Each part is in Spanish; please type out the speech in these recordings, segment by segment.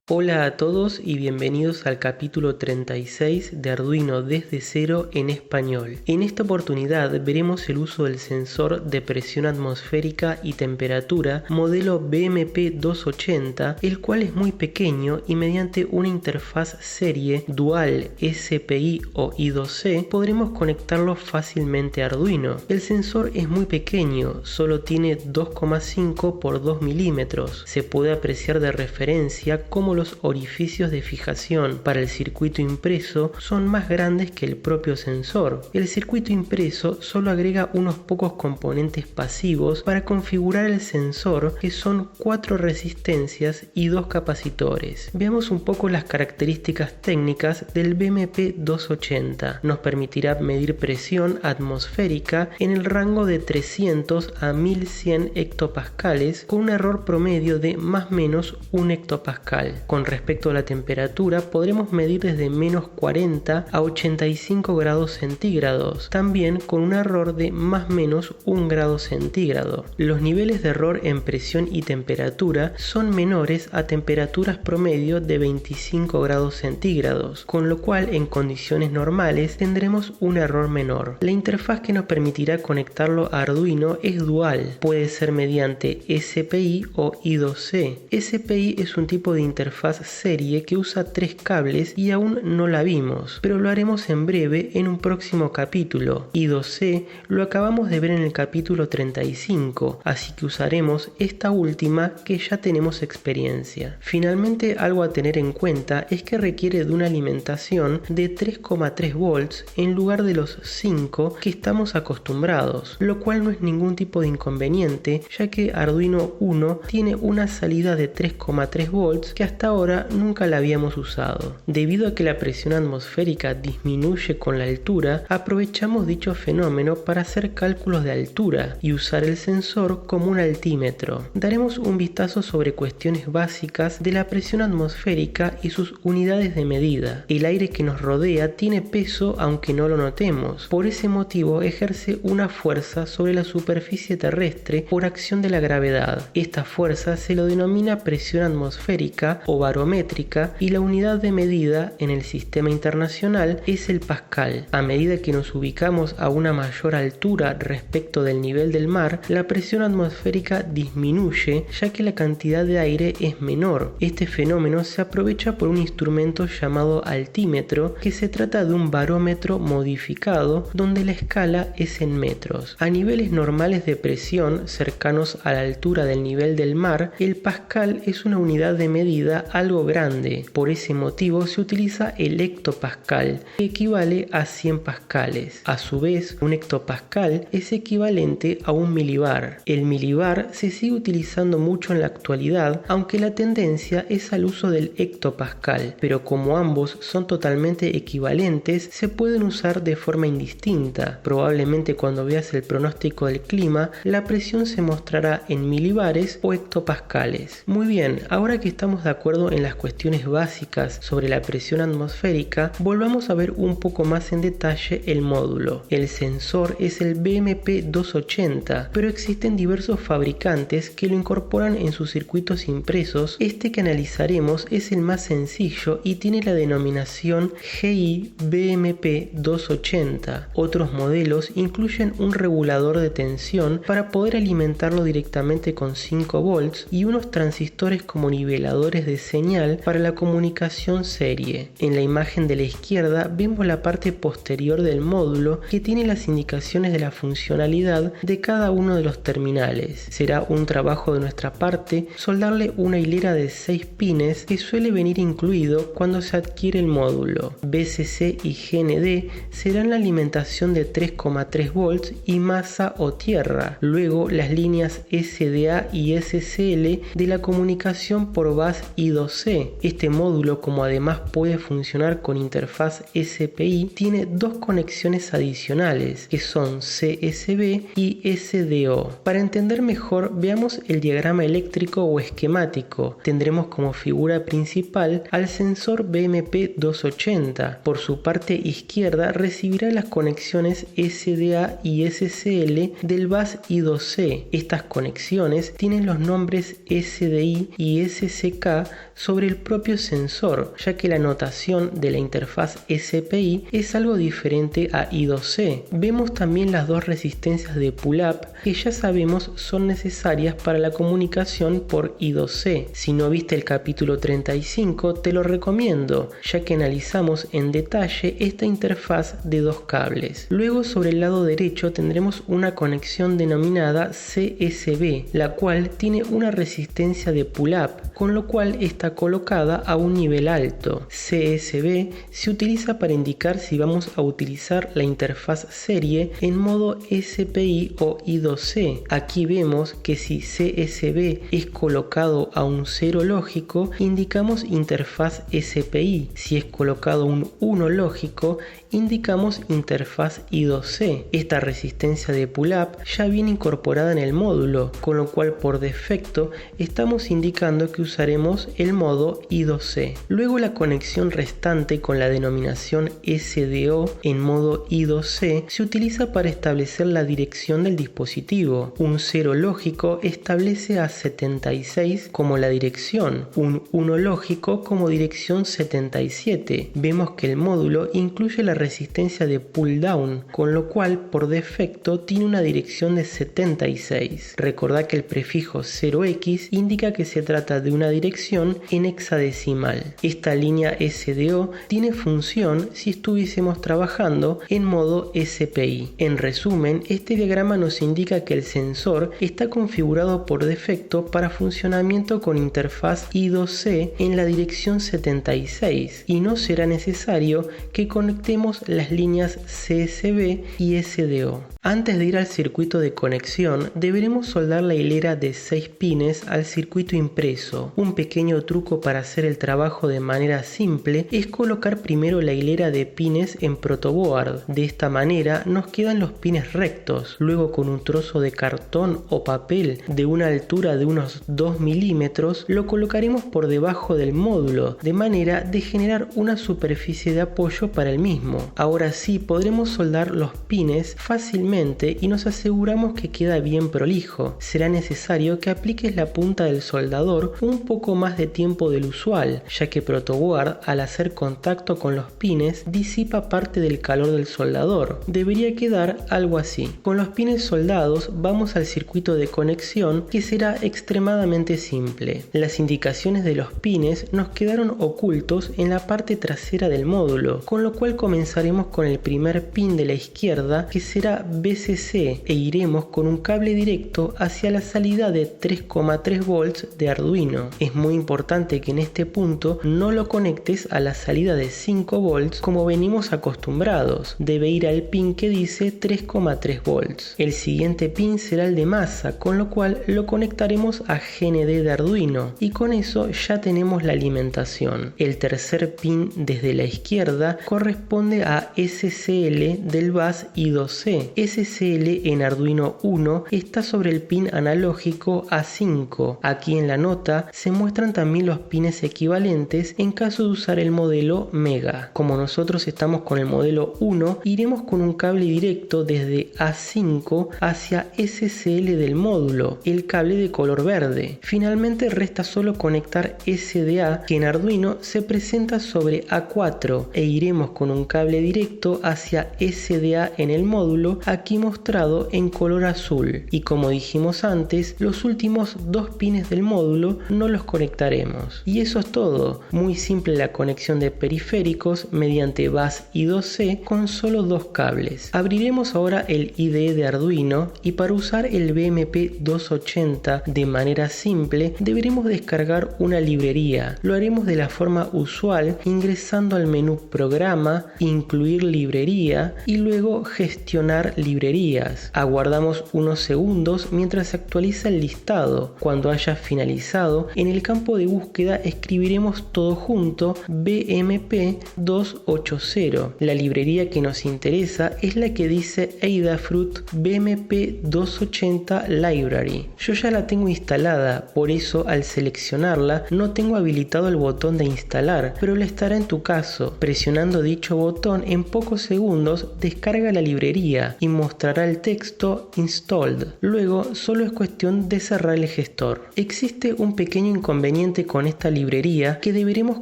Hola a todos y bienvenidos al capítulo 36 de Arduino desde cero en español. En esta oportunidad veremos el uso del sensor de presión atmosférica y temperatura modelo BMP280, el cual es muy pequeño y mediante una interfaz serie dual SPI o I2C podremos conectarlo fácilmente a Arduino. El sensor es muy pequeño, solo tiene 2,5 por 2 milímetros. Se puede apreciar de referencia cómo los orificios de fijación para el circuito impreso son más grandes que el propio sensor. El circuito impreso solo agrega unos pocos componentes pasivos para configurar el sensor, que son 4 resistencias y 2 capacitores. Veamos un poco las características técnicas del BMP280. Nos permitirá medir presión atmosférica en el rango de 300 a 1100 hectopascales con un error promedio de más o menos 1 hectopascal. Con respecto a la temperatura, podremos medir desde menos 40 a 85 grados centígrados, también con un error de más o menos 1 grado centígrado. Los niveles de error en presión y temperatura son menores a temperaturas promedio de 25 grados centígrados, con lo cual en condiciones normales tendremos un error menor. La interfaz que nos permitirá conectarlo a Arduino es dual, puede ser mediante SPI o I2C. SPI es un tipo de interfaz serie que usa 3 cables y aún no la vimos, pero lo haremos en breve en un próximo capítulo. I2C lo acabamos de ver en el capítulo 35, así que usaremos esta última que ya tenemos experiencia. Finalmente, algo a tener en cuenta es que requiere de una alimentación de 3,3 volts en lugar de los 5 que estamos acostumbrados, lo cual no es ningún tipo de inconveniente, ya que Arduino Uno tiene una salida de 3,3 volts que hasta ahora nunca la habíamos usado. Debido a que la presión atmosférica disminuye con la altura, aprovechamos dicho fenómeno para hacer cálculos de altura y usar el sensor como un altímetro. Daremos un vistazo sobre cuestiones básicas de la presión atmosférica y sus unidades de medida. El aire que nos rodea tiene peso aunque no lo notemos. Por ese motivo ejerce una fuerza sobre la superficie terrestre por acción de la gravedad. Esta fuerza se lo denomina presión atmosférica o barométrica y la unidad de medida en el sistema internacional es el pascal. A medida que nos ubicamos a una mayor altura respecto del nivel del mar, la presión atmosférica disminuye ya que la cantidad de aire es menor. Este fenómeno se aprovecha por un instrumento llamado altímetro, que se trata de un barómetro modificado donde la escala es en metros. A niveles normales de presión cercanos a la altura del nivel del mar, el pascal es una unidad de medida algo grande. Por ese motivo se utiliza el hectopascal, que equivale a 100 pascales. A su vez, un hectopascal es equivalente a un milibar. El milibar se sigue utilizando mucho en la actualidad, aunque la tendencia es al uso del hectopascal, pero como ambos son totalmente equivalentes, se pueden usar de forma indistinta. Probablemente cuando veas el pronóstico del clima, la presión se mostrará en milibares o hectopascales. Muy bien, ahora que estamos de acuerdo en las cuestiones básicas sobre la presión atmosférica, volvamos a ver un poco más en detalle el módulo. El sensor es el BMP280, pero existen diversos fabricantes que lo incorporan en sus circuitos impresos. Este que analizaremos es el más sencillo y tiene la denominación GI BMP280. Otros modelos incluyen un regulador de tensión para poder alimentarlo directamente con 5 volts y unos transistores como niveladores de señal para la comunicación serie. En la imagen de la izquierda vemos la parte posterior del módulo que tiene las indicaciones de la funcionalidad de cada uno de los terminales. Será un trabajo de nuestra parte soldarle una hilera de 6 pines que suele venir incluido cuando se adquiere el módulo. BCC y GND serán la alimentación de 3,3 volts y masa o tierra. Luego las líneas SDA y SCL de la comunicación por bus I2C. Este módulo, como además puede funcionar con interfaz SPI, tiene 2 conexiones adicionales que son CSB y SDO. Para entender mejor, veamos el diagrama eléctrico o esquemático. Tendremos como figura principal al sensor BMP280. Por su parte izquierda recibirá las conexiones SDA y SCL del bus I2C. Estas conexiones tienen los nombres SDI y SCK sobre el propio sensor, ya que la notación de la interfaz SPI es algo diferente a I2C. Vemos también las dos resistencias de pull-up que ya sabemos son necesarias para la comunicación por I2C. Si no viste el capítulo 35, te lo recomiendo, ya que analizamos en detalle esta interfaz de dos cables. Luego, sobre el lado derecho tendremos una conexión denominada CSB, la cual tiene una resistencia de pull-up, con lo cual está colocada a un nivel alto. CSB se utiliza para indicar si vamos a utilizar la interfaz serie en modo SPI o I2C. Aquí vemos que si CSB es colocado a un 0 lógico, indicamos interfaz SPI. Si es colocado a un 1 lógico, indicamos interfaz I2C. Esta resistencia de pull-up ya viene incorporada en el módulo, con lo cual por defecto estamos indicando que usaremos el modo I2C. Luego la conexión restante con la denominación SDO en modo I2C se utiliza para establecer la dirección del dispositivo. Un 0 lógico establece a 76 como la dirección, un 1 lógico como dirección 77. Vemos que el módulo incluye la resistencia de pull down, con lo cual por defecto tiene una dirección de 76. Recordá que el prefijo 0x indica que se trata de una dirección en hexadecimal. Esta línea SDO tiene función si estuviésemos trabajando en modo SPI. En resumen, este diagrama nos indica que el sensor está configurado por defecto para funcionamiento con interfaz I2C en la dirección 76 y no será necesario que conectemos las líneas CSB y SDO. Antes de ir al circuito de conexión, deberemos soldar la hilera de 6 pines al circuito impreso. Un pequeño truco para hacer el trabajo de manera simple es colocar primero la hilera de pines en protoboard. De esta manera nos quedan los pines rectos. Luego, con un trozo de cartón o papel de una altura de unos 2 milímetros, lo colocaremos por debajo del módulo, de manera de generar una superficie de apoyo para el mismo. Ahora sí podremos soldar los pines fácilmente y nos aseguramos que queda bien prolijo. Será necesario que apliques la punta del soldador un poco más de tiempo del usual, ya que protoboard, al hacer contacto con los pines, disipa parte del calor del soldador. Debería quedar algo así. Con los pines soldados vamos al circuito de conexión, que será extremadamente simple. Las indicaciones de los pines nos quedaron ocultos en la parte trasera del módulo, con lo cual comenzaremos con el primer pin de la izquierda, que será BCC, e iremos con un cable directo hacia la salida de 3,3 volts de Arduino. Es muy importante que en este punto no lo conectes a la salida de 5 volts como venimos acostumbrados. Debe ir al pin que dice 3,3 volts. El siguiente pin será el de masa, con lo cual lo conectaremos a GND de Arduino y con eso ya tenemos la alimentación. El tercer pin desde la izquierda corresponde a SCL del bus I2C. SCL en Arduino 1 está sobre el pin analógico A5. Aquí en la nota se muestran también los pines equivalentes en caso de usar el modelo Mega. Como nosotros estamos con el modelo 1, iremos con un cable directo desde A5 hacia SCL del módulo, el cable de color verde. Finalmente resta solo conectar SDA, que en Arduino se presenta sobre A4, e iremos con un cable directo hacia SDA en el módulo, aquí mostrado en color azul. Y como dijimos antes, los últimos dos pines del módulo no los conectaremos. Y eso es todo. Muy simple la conexión de periféricos mediante bus I2C con solo dos cables. Abriremos ahora el IDE de Arduino y para usar el BMP280 de manera simple deberemos descargar una librería. Lo haremos de la forma usual ingresando al menú Programa, Incluir librería y luego Gestionar librerías. Aguardamos unos segundos mientras se actualiza el listado. Cuando haya finalizado, en el campo de búsqueda escribiremos todo junto BMP280. La librería que nos interesa es la que dice Adafruit BMP280 Library. Yo ya la tengo instalada, por eso al seleccionarla no tengo habilitado el botón de instalar, pero lo estará en tu caso. Presionando dicho botón, en pocos segundos descarga la librería y mostrará el texto installed. Luego solo es cuestión de cerrar el gestor. Existe un pequeño inconveniente con esta librería que deberemos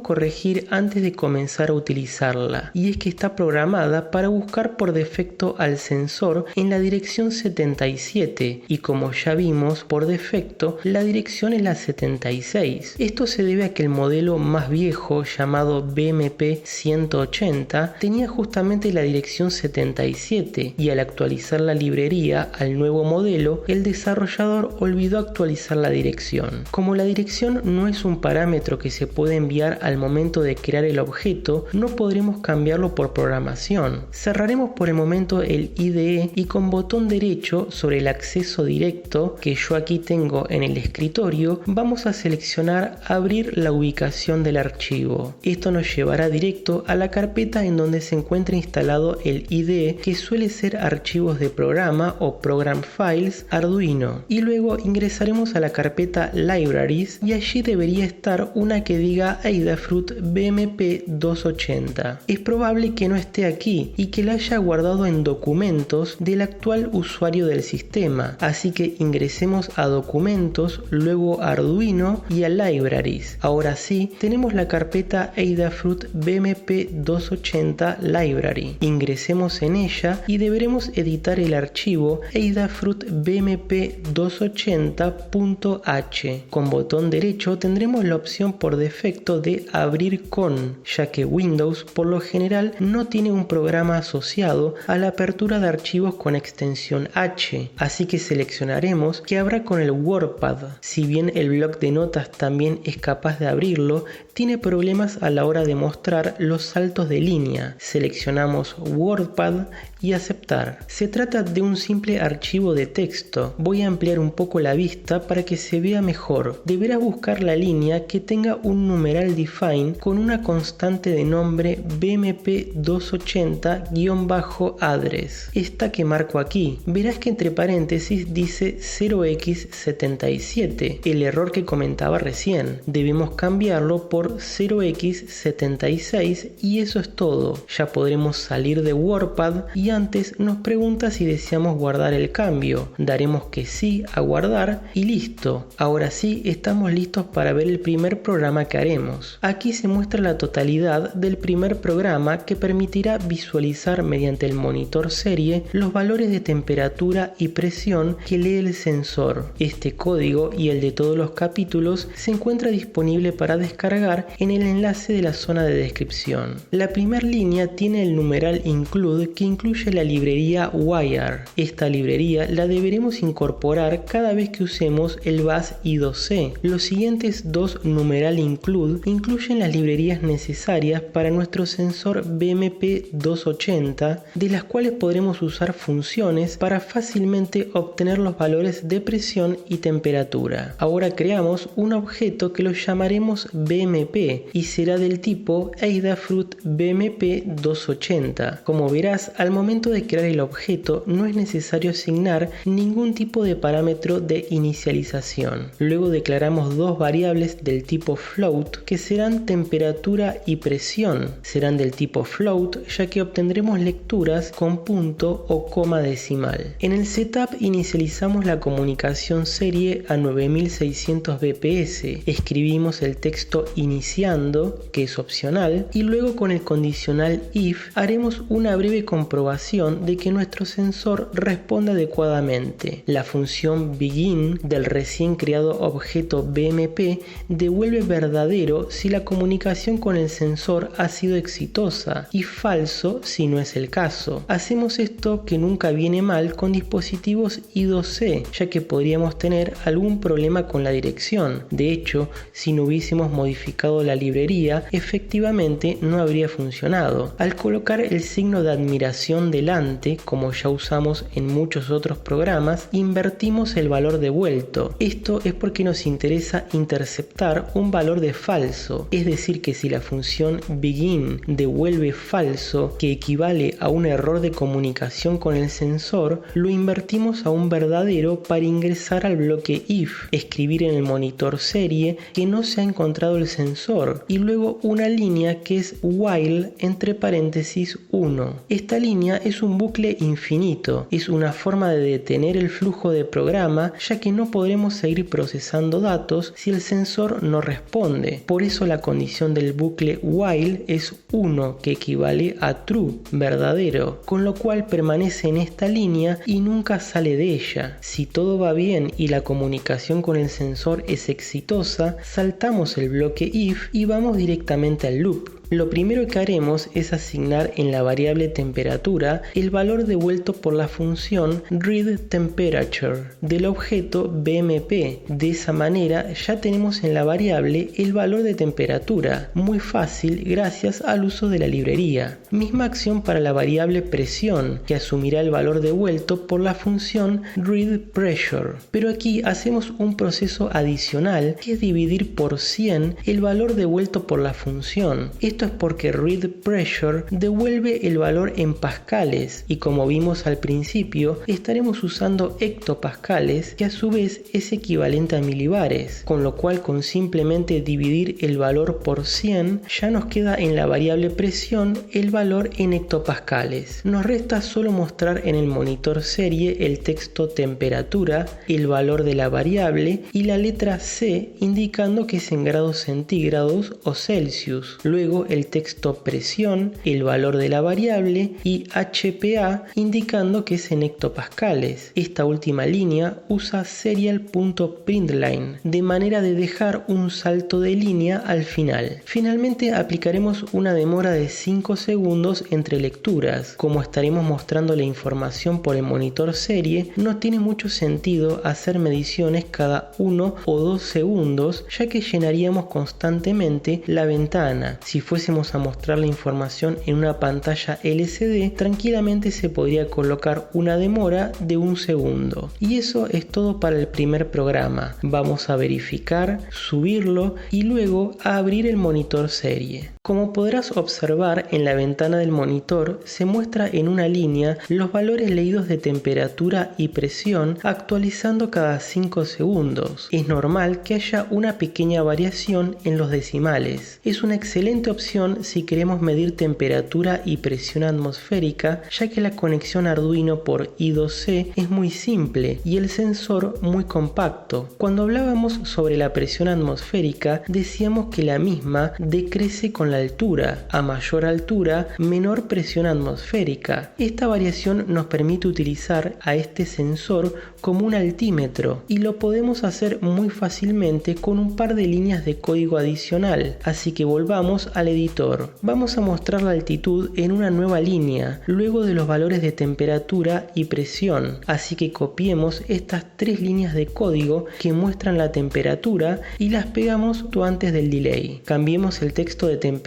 corregir antes de comenzar a utilizarla, y es que está programada para buscar por defecto al sensor en la dirección 77 y, como ya vimos, por defecto la dirección es la 76. Esto se debe a que el modelo más viejo, llamado BMP 180, tenía justamente la dirección 77 y al actualizar la librería al nuevo modelo, el desarrollador olvidó actualizar la dirección. Como la dirección no es un parámetro que se puede enviar al momento de crear el objeto, no podremos cambiarlo por programación. Cerraremos por el momento el IDE y con botón derecho sobre el acceso directo que yo aquí tengo en el escritorio, vamos a seleccionar abrir la ubicación del archivo. Esto nos llevará directo a la carpeta en donde se encuentra instalado el IDE, que suele ser archivos de programa o program files Arduino, y luego ingresaremos a la carpeta libraries y allí debería estar una que diga Adafruit BMP 280. Es probable que no esté aquí y que la haya guardado en documentos del actual usuario del sistema, así que ingresemos a documentos, luego a Arduino y a libraries. Ahora sí, tenemos la carpeta Adafruit BMP 280 Library. Ingresemos en ella y deberemos editar el archivo Adafruit BMP 280.h. Con botón derecho tendremos la opción por defecto de abrir con, ya que Windows por lo general no tiene un programa asociado a la apertura de archivos con extensión H, así que seleccionaremos que abra con el WordPad. Si bien el bloc de notas también es capaz de abrirlo, tiene problemas a la hora de mostrar los saltos de línea. Seleccionamos WordPad y aceptar. Se trata de un simple archivo de texto. Voy a ampliar un poco la vista para que se vea mejor. Deberás buscar la línea que tenga un numeral define con una constante de nombre BMP 280-address. Esta que marco aquí. Verás que entre paréntesis dice 0x77, el error que comentaba recién. Debemos cambiarlo por 0x76 y eso es todo. Ya podremos salir de WordPad y antes nos pregunta si deseamos guardar el cambio. Daremos que sí a guardar y listo. Ahora sí estamos listos para ver el primer programa que haremos. Aquí se muestra la totalidad del primer programa que permitirá visualizar mediante el monitor serie los valores de temperatura y presión que lee el sensor. Este código y el de todos los capítulos se encuentra disponible para descargar en el enlace de la zona de descripción. La primera línea tiene el numeral include que incluye la librería Wire. Esta librería la deberemos incorporar cada vez que usemos el bus I2C. Los siguientes dos numeral include incluyen las librerías necesarias para nuestro sensor BMP 280, de las cuales podremos usar funciones para fácilmente obtener los valores de presión y temperatura. Ahora creamos un objeto que lo llamaremos BMP y será del tipo Adafruit BMP 280. Como verás, al momento de crear el objeto no es necesario asignar ningún tipo de parámetro de inicialización. Luego declaramos dos variables del tipo float que serán temperatura y presión. Serán del tipo float ya que obtendremos lecturas con punto o coma decimal. En el setup inicializamos la comunicación serie a 9600 bps. Escribimos el texto iniciando, que es opcional, y luego con el condicional if haremos una breve comprobación de que nuestro sensor responde adecuadamente. La función begin del recién creado objeto BMP devuelve verdadero si la comunicación con el sensor ha sido exitosa y falso si no es el caso. Hacemos esto que nunca viene mal con dispositivos I2C, ya que podríamos tener algún problema con la dirección. De hecho, si no hubiésemos modificado la librería, efectivamente no habría funcionado. Al colocar el signo de admiración delante, como ya usamos en muchos otros programas, invertimos el valor devuelto. Esto es porque nos interesa interceptar un valor de falso, es decir que si la función begin devuelve falso, que equivale a un error de comunicación con el sensor, lo invertimos a un verdadero para ingresar al bloque if, escribir en el monitor serie que no se ha encontrado el sensor y luego una línea que es while entre paréntesis 1. Esta línea es un bucle infinito. Es una forma de detener el flujo de programa, ya que no podremos seguir procesando datos si el sensor no responde. Por eso la condición del bucle while es 1, que equivale a true, verdadero, con lo cual permanece en esta línea y nunca sale de ella. Si todo va bien y la comunicación con el sensor es exitosa, saltamos el bloque if y vamos directamente al loop. Lo primero que haremos es asignar en la variable temperatura el valor devuelto por la función readTemperature del objeto BMP. De esa manera ya tenemos en la variable el valor de temperatura, muy fácil gracias al uso de la librería. Misma acción para la variable presión, que asumirá el valor devuelto por la función readPressure. Pero aquí hacemos un proceso adicional, que es dividir por 100 el valor devuelto por la función. Esto es porque readPressure devuelve el valor en pascales y, como vimos al principio, estaremos usando hectopascales, que a su vez es equivalente a milibares, con lo cual con simplemente dividir el valor por 100 ya nos queda en la variable presión el valor en hectopascales. Nos resta solo mostrar en el monitor serie el texto temperatura, el valor de la variable y la letra C indicando que es en grados centígrados o Celsius. Luego el texto presión, el valor de la variable y HPA indicando que es en hectopascales. Esta última línea usa serial.println de manera de dejar un salto de línea al final. Finalmente aplicaremos una demora de 5 segundos entre lecturas. Como estaremos mostrando la información por el monitor serie, no tiene mucho sentido hacer mediciones cada 1 o 2 segundos, ya que llenaríamos constantemente la ventana. Si fuésemos a mostrar la información en una pantalla LCD, tranquilamente se podría colocar una demora de 1 segundo. Y eso es todo para el primer programa. Vamos a verificar, subirlo y luego a abrir el monitor serie. Como podrás observar, en la ventana del monitor se muestra en una línea los valores leídos de temperatura y presión, actualizando cada 5 segundos. Es normal que haya una pequeña variación en los decimales. Es una excelente opción si queremos medir temperatura y presión atmosférica, ya que la conexión Arduino por I2C es muy simple y el sensor muy compacto. Cuando hablábamos sobre la presión atmosférica, decíamos que la misma decrece con la altura. A mayor altura, menor presión atmosférica. Esta variación nos permite utilizar a este sensor como un altímetro y lo podemos hacer muy fácilmente con un par de líneas de código adicional. Así que volvamos al editor. Vamos a mostrar la altitud en una nueva línea, luego de los valores de temperatura y presión. Así que copiemos estas 3 líneas de código que muestran la temperatura y las pegamos antes del delay. Cambiemos el texto de temperatura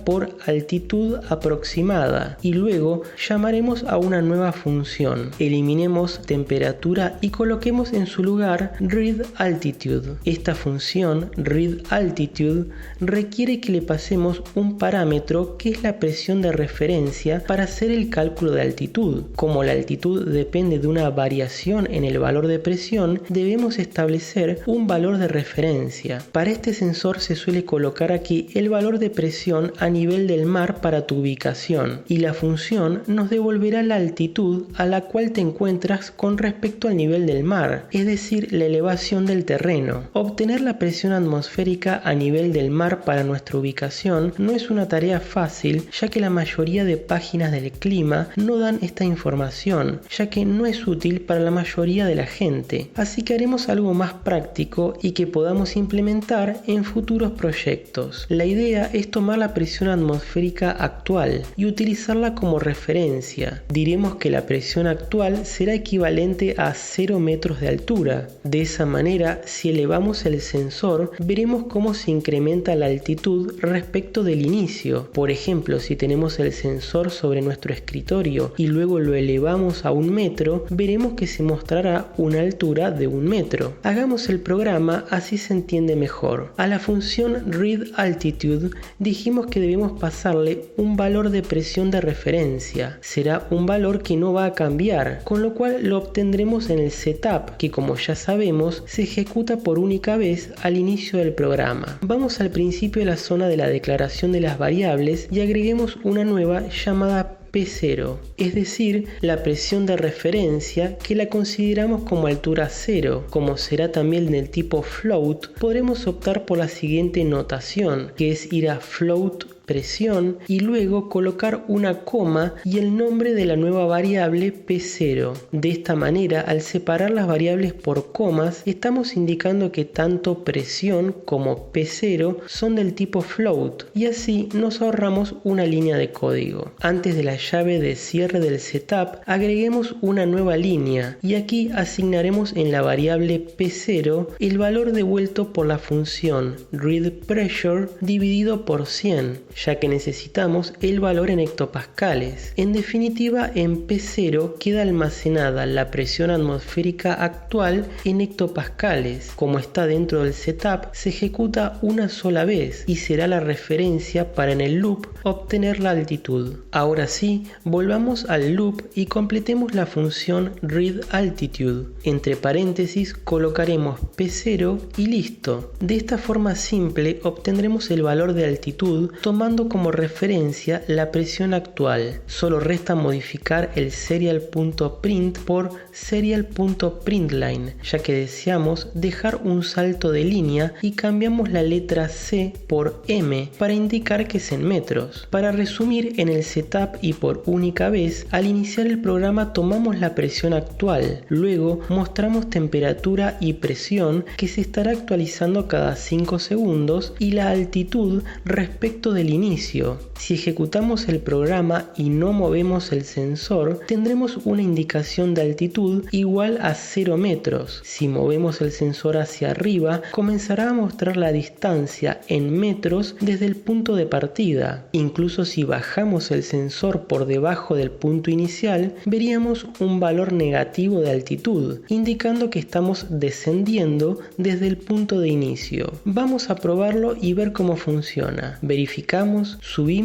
por altitud aproximada y luego llamaremos a una nueva función. Eliminemos temperatura y coloquemos en su lugar readAltitude. Esta función readAltitude requiere que le pasemos un parámetro que es la presión de referencia para hacer el cálculo de altitud. Como la altitud depende de una variación en el valor de presión, debemos establecer un valor de referencia. Para este sensor se suele colocar aquí el valor de presión a nivel del mar para tu ubicación y la función nos devolverá la altitud a la cual te encuentras con respecto al nivel del mar, es decir, la elevación del terreno. Obtener la presión atmosférica a nivel del mar para nuestra ubicación no es una tarea fácil, ya que la mayoría de páginas del clima no dan esta información, ya que no es útil para la mayoría de la gente. Así que haremos algo más práctico y que podamos implementar en futuros proyectos. La idea es tomar la presión atmosférica actual y utilizarla como referencia. Diremos que la presión actual será equivalente a 0 metros de altura. De esa manera, si elevamos el sensor, veremos cómo se incrementa la altitud respecto del inicio. Por ejemplo, si tenemos el sensor sobre nuestro escritorio y luego lo elevamos a 1 metro, veremos que se mostrará una altura de 1 metro. Hagamos el programa, así se entiende mejor. A la función readAltitude dijimos que debemos pasarle un valor de presión de referencia. Será un valor que no va a cambiar, con lo cual lo obtendremos en el setup, que como ya sabemos se ejecuta por única vez al inicio del programa. Vamos al principio de la zona de la declaración de las variables y agreguemos una nueva llamada P0, es decir, la presión de referencia que la consideramos como altura 0. Como será también del tipo float, podremos optar por la siguiente notación, que es ir a float presión y luego colocar una coma y el nombre de la nueva variable P0. De esta manera, al separar las variables por comas, estamos indicando que tanto presión como P0 son del tipo float y así nos ahorramos una línea de código. Antes de la llave de cierre del setup, agreguemos una nueva línea y aquí asignaremos en la variable P0 el valor devuelto por la función readPressure dividido por 100. Ya que necesitamos el valor en hectopascales. En definitiva, en P0 queda almacenada la presión atmosférica actual en hectopascales. Como está dentro del setup, se ejecuta una sola vez y será la referencia para en el loop obtener la altitud. Ahora sí, volvamos al loop y completemos la función readAltitude. Entre paréntesis colocaremos P0 y listo. De esta forma simple obtendremos el valor de altitud tomando como referencia la presión actual. Solo resta modificar el serial.print por serial.println, ya que deseamos dejar un salto de línea y cambiamos la letra C por M para indicar que es en metros. Para resumir, en el setup y por única vez, al iniciar el programa tomamos la presión actual, luego mostramos temperatura y presión que se estará actualizando cada 5 segundos y la altitud respecto del inicio. Si ejecutamos el programa y no movemos el sensor, tendremos una indicación de altitud igual a 0 metros. Si movemos el sensor hacia arriba, comenzará a mostrar la distancia en metros desde el punto de partida. Incluso si bajamos el sensor por debajo del punto inicial, veríamos un valor negativo de altitud, indicando que estamos descendiendo desde el punto de inicio. Vamos a probarlo y ver cómo funciona. Verificamos, subimos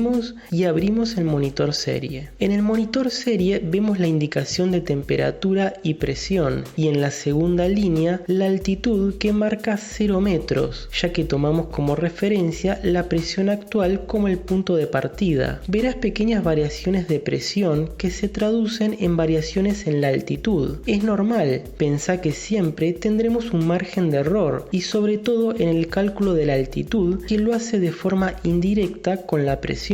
y abrimos el monitor serie. En el monitor serie vemos la indicación de temperatura y presión y en la segunda línea la altitud que marca 0 metros, ya que tomamos como referencia la presión actual como el punto de partida. Verás pequeñas variaciones de presión que se traducen en variaciones en la altitud. Es normal, pensá que siempre tendremos un margen de error y sobre todo en el cálculo de la altitud que lo hace de forma indirecta con la presión.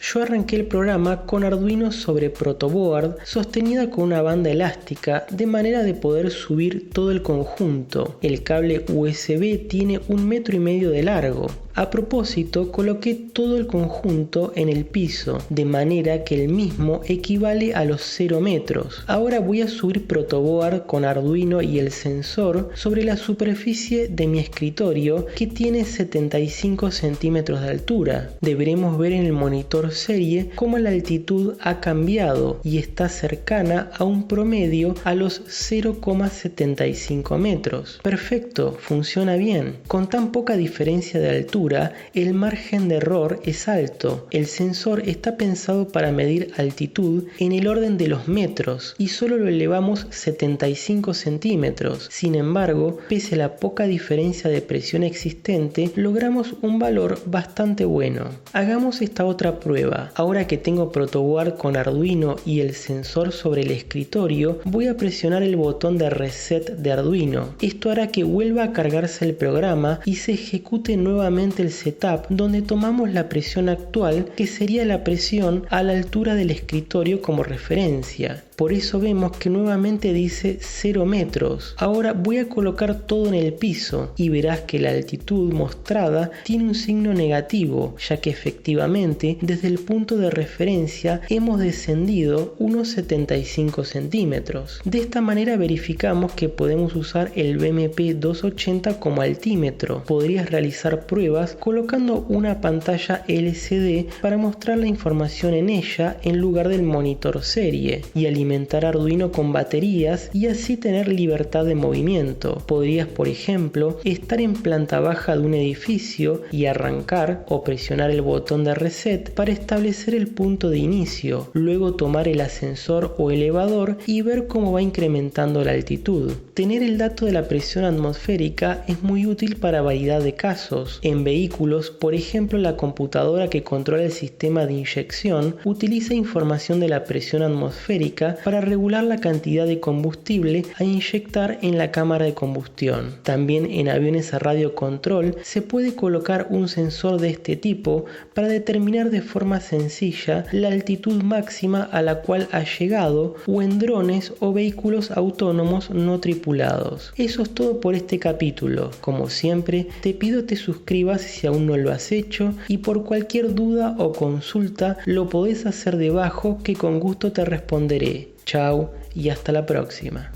Yo arranqué el programa con Arduino sobre protoboard sostenida con una banda elástica de manera de poder subir todo el conjunto. El cable USB tiene 1,5 metros de largo. A propósito, coloqué todo el conjunto en el piso, de manera que el mismo equivale a los 0 metros. Ahora voy a subir protoboard con Arduino y el sensor sobre la superficie de mi escritorio que tiene 75 centímetros de altura. Deberemos ver en el monitor serie cómo la altitud ha cambiado y está cercana a un promedio a los 0,75 metros. Perfecto, funciona bien. Con tan poca diferencia de altura, el margen de error es alto. El sensor está pensado para medir altitud en el orden de los metros y solo lo elevamos 75 centímetros. Sin embargo, pese a la poca diferencia de presión existente, logramos un valor bastante bueno. Hagamos esta otra prueba. Ahora que tengo protoboard con Arduino y el sensor sobre el escritorio, voy a presionar el botón de reset de Arduino. Esto hará que vuelva a cargarse el programa y se ejecute nuevamente el setup donde tomamos la presión actual, que sería la presión a la altura del escritorio como referencia. Por eso vemos que nuevamente dice 0 metros. Ahora voy a colocar todo en el piso y verás que la altitud mostrada tiene un signo negativo, ya que efectivamente desde el punto de referencia hemos descendido unos 75 centímetros. De esta manera verificamos que podemos usar el BMP 280 como altímetro. Podrías realizar pruebas colocando una pantalla LCD para mostrar la información en ella en lugar del monitor serie y alimentar alimentar Arduino con baterías y así tener libertad de movimiento. Podrías, por ejemplo, estar en planta baja de un edificio y arrancar o presionar el botón de reset para establecer el punto de inicio, luego tomar el ascensor o elevador y ver cómo va incrementando la altitud. Tener el dato de la presión atmosférica es muy útil para variedad de casos. En vehículos, por ejemplo, la computadora que controla el sistema de inyección utiliza información de la presión atmosférica para regular la cantidad de combustible a inyectar en la cámara de combustión. También en aviones a radio control se puede colocar un sensor de este tipo para determinar de forma sencilla la altitud máxima a la cual ha llegado, o en drones o vehículos autónomos no tripulados. Eso es todo por este capítulo. Como siempre, te pido te suscribas si aún no lo has hecho, y por cualquier duda o consulta lo podés hacer debajo que con gusto te responderé. Chao y hasta la próxima.